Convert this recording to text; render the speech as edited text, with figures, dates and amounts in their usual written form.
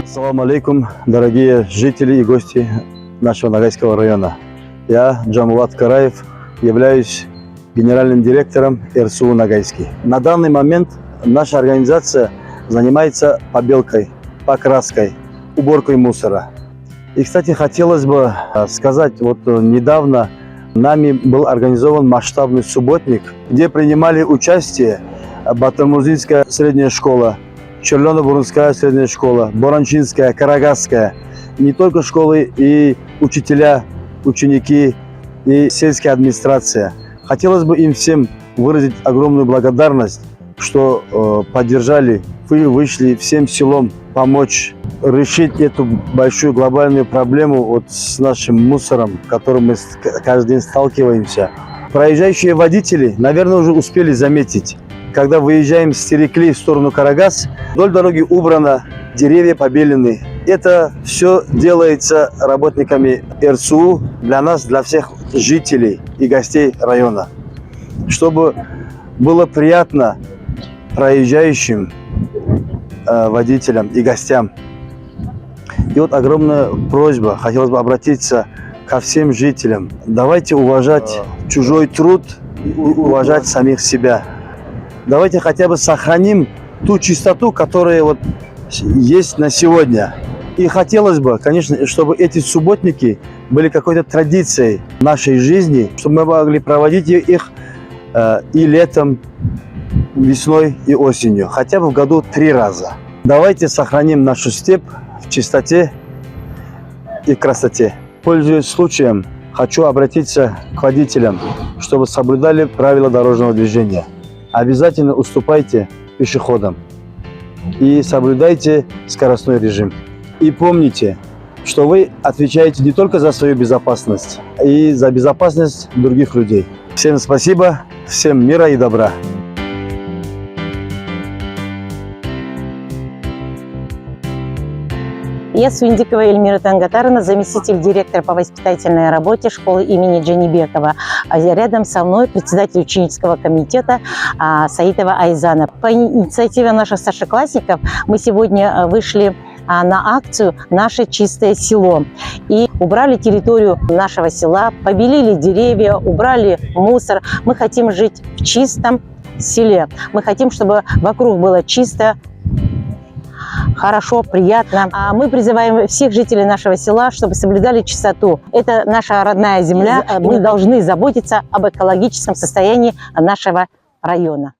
Ассаламу алейкум, дорогие жители и гости нашего Ногайского района. Я, Джамулат Караев, являюсь генеральным директором РСУ Ногайский. На данный момент наша организация занимается побелкой, покраской, уборкой мусора. И, кстати, хотелось бы сказать, вот недавно нами был организован масштабный субботник, где принимали участие Батырмузинская средняя школа, Черлено-Бурунская средняя школа, Боранчинская, Карагасская. Не только школы, и учителя, ученики, и сельская администрация. Хотелось бы им всем выразить огромную благодарность, что поддержали, вы вышли всем селом помочь решить эту большую глобальную проблему вот с нашим мусором, с которым мы каждый день сталкиваемся. Проезжающие водители, наверное, уже успели заметить, когда выезжаем с Терекли в сторону Карагас, вдоль дороги убрано, деревья побелены. Это все делается работниками РСУ для нас, для всех жителей и гостей района. Чтобы было приятно проезжающим водителям и гостям. И вот огромная просьба, хотелось бы обратиться ко всем жителям. Давайте уважать чужой труд и уважать самих себя. Давайте хотя бы сохраним ту чистоту, которая вот есть на сегодня. И хотелось бы, конечно, чтобы эти субботники были какой-то традицией нашей жизни, чтобы мы могли проводить их и летом, весной и осенью, хотя бы в году 3 раза. Давайте сохраним нашу степь в чистоте и красоте. Пользуясь случаем, хочу обратиться к водителям, чтобы соблюдали правила дорожного движения. Обязательно уступайте пешеходам и соблюдайте скоростной режим. И помните, что вы отвечаете не только за свою безопасность, и за безопасность других людей. Всем спасибо, всем мира и добра. Я Суиндикова Эльмира Тангатарина, заместитель директора по воспитательной работе школы имени Джанибекова. А рядом со мной председатель ученического комитета Саитова Айзана. По инициативе наших старшеклассников мы сегодня вышли на акцию «Наше чистое село» и убрали территорию нашего села, побелили деревья, убрали мусор. Мы хотим жить в чистом селе. Мы хотим, чтобы вокруг было чисто, хорошо, приятно. Мы призываем всех жителей нашего села, чтобы соблюдали чистоту. Это наша родная земля. Мы должны заботиться об экологическом состоянии нашего района.